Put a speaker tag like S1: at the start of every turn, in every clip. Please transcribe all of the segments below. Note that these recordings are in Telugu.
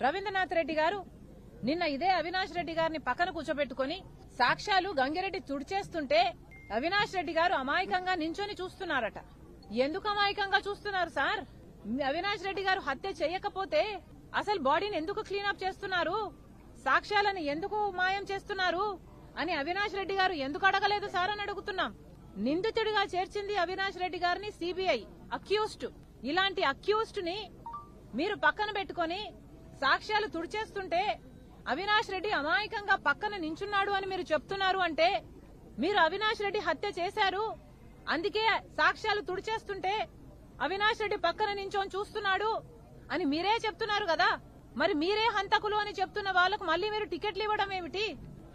S1: రవీంద్రనాథ్ రెడ్డి గారు నిన్న ఇదే అవినాష్ రెడ్డి గారిని పక్కన కూర్చోబెట్టుకుని సాక్ష్యాలు గంగిరెడ్డి తుడిచేస్తుంటే అవినాష్ రెడ్డి గారు అమాయకంగా నించొని చూస్తున్నారట. ఎందుకు అమాయకంగా చూస్తున్నారు సార్? అవినాష్ రెడ్డి గారు హత్య చేయకపోతే అసలు బాడీని ఎందుకు క్లీనప్ చేస్తున్నారు, సాక్ష్యాలను ఎందుకు మాయం చేస్తున్నారు అని అవినాష్ రెడ్డి గారు ఎందుకు అడగలేదు సార్ అని అడుగుతున్నాం. నిందితుడిగా చేర్చింది అవినాష్ రెడ్డి గారిని సిబిఐ అక్యూజ్డ్. ఇలాంటి అక్యూజ్డ్ ని మీరు పక్కన పెట్టుకుని సాక్ష్యాలు తుడిచేస్తుంటే అవినాష్ రెడ్డి అమాయకంగా పక్కన నించున్నాడు అని మీరు చెప్తున్నారు అంటే మీరు అవినాష్ రెడ్డి హత్య చేశారు, అందుకే సాక్ష్యాలు తుడిచేస్తుంటే అవినాష్ రెడ్డి పక్కన నించొని చూస్తున్నాడు అని మీరే చెప్తున్నారు కదా. మరి మీరే హంతకులు అని చెప్తున్న వాళ్లకు మళ్లీ మీరు టికెట్లు ఇవ్వడం ఏమిటి?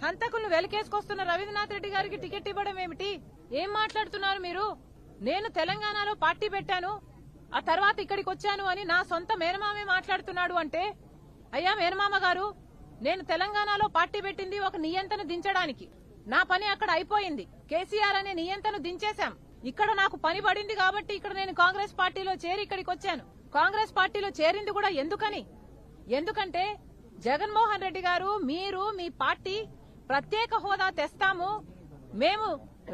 S1: హంతకులను వెలకేసుకొస్తున్న రవీంద్రనాథ్ రెడ్డి గారికి టికెట్ ఇవ్వడం ఏమిటి? ఏం మాట్లాడుతున్నారు మీరు? నేను తెలంగాణలో పార్టీ పెట్టాను, ఆ తర్వాత ఇక్కడికి వచ్చాను అని నా సొంత మేనమామే మాట్లాడుతున్నాడు అంటే, అయ్యా మేనమామ గారు, నేను తెలంగాణలో పార్టీ పెట్టింది ఒక నియంతను దించడానికి. నా పని అక్కడ అయిపోయింది. కేసీఆర్ అనే నియంతను దించేశాం. ఇక్కడ నాకు పని పడింది కాబట్టి ఇక్కడ నేను కాంగ్రెస్ పార్టీలో చేరి ఇక్కడికి వచ్చాను. కాంగ్రెస్ పార్టీలో చేరింది కూడా ఎందుకంటే జగన్మోహన్ రెడ్డి గారు, మీరు మీ పార్టీ ప్రత్యేక హోదా తెస్తాము, మేము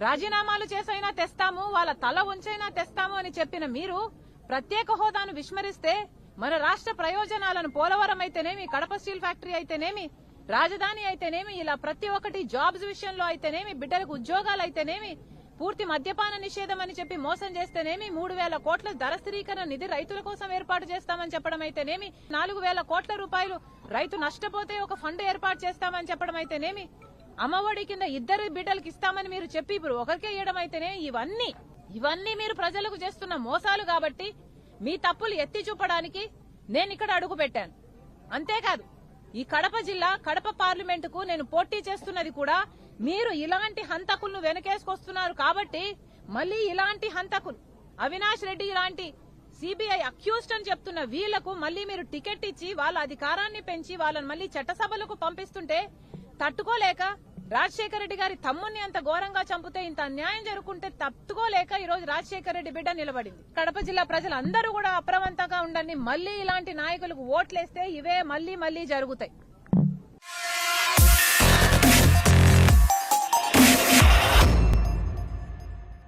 S1: రాజీనామాలు చేసైనా తెస్తాము, వాళ్ళ తల ఉంచైనా తెస్తాము అని చెప్పిన మీరు ప్రత్యేక హోదాను విస్మరిస్తే మన రాష్ట్ర ప్రయోజనాలను పోలవరం అయితేనేమి, కడప స్టీల్ ఫ్యాక్టరీ అయితేనేమి, రాజధాని అయితేనేమి, ఇలా ప్రతి ఒక్కటి జాబ్స్ విషయంలో అయితేనేమి, బిడ్డలకు ఉద్యోగాలు అయితేనేమి, పూర్తి మద్యపాన నిషేధం అని చెప్పి మోసం చేస్తేనేమి, 3,000 కోట్ల ధర స్థిరీకరణ నిధి రైతుల కోసం ఏర్పాటు చేస్తామని చెప్పడం అయితేనేమి, 4,000 కోట్ల రూపాయలు రైతు నష్టపోతే ఒక ఫండ్ ఏర్పాటు చేస్తామని చెప్పడం అయితేనేమి, అమ్మఒడి కింద 2 బిడ్డలకు ఇస్తామని మీరు చెప్పి ఇప్పుడు ఒకరికే ఇవ్వడం అయితేనే, ఇవన్నీ మీరు ప్రజలకు చేస్తున్న మోసాలు. కాబట్టి మీ తప్పులు ఎత్తి చూపడానికి నేను ఇక్కడ అడుగు పెట్టాను. అంతేకాదు ఈ కడప జిల్లా, కడప పార్లమెంటుకు నేను పోటీ చేస్తున్నది కూడా మీరు ఇలాంటి హంతకులను వెనకేసుకొస్తున్నారు కాబట్టి మళ్లీ ఇలాంటి హంతకులు అవినాష్ రెడ్డి ఇలాంటి సిబిఐ అక్యూజ్డ్ అని చెప్తున్న వీళ్లకు మళ్లీ మీరు టికెట్ ఇచ్చి వాళ్ళ అధికారాన్ని పెంచి వాళ్ళని మళ్లీ చట్టసభలకు పంపిస్తుంటే తట్టుకోలేక, రాజశేఖర రెడ్డి గారి తమ్ముణ్ణి అంత ఘోరంగా చంపితే ఇంత అన్యాయం జరుగుతుంటే తట్టుకోలేక ఈ రోజు రాజశేఖర రెడ్డి బిడ్డ నిలబడింది. కడప జిల్లా ప్రజలందరూ కూడా అప్రమత్తంగా ఉండండి. మళ్లీ ఇలాంటి నాయకులకు ఓట్లేస్తే ఇవే మళ్లీ జరుగుతాయి.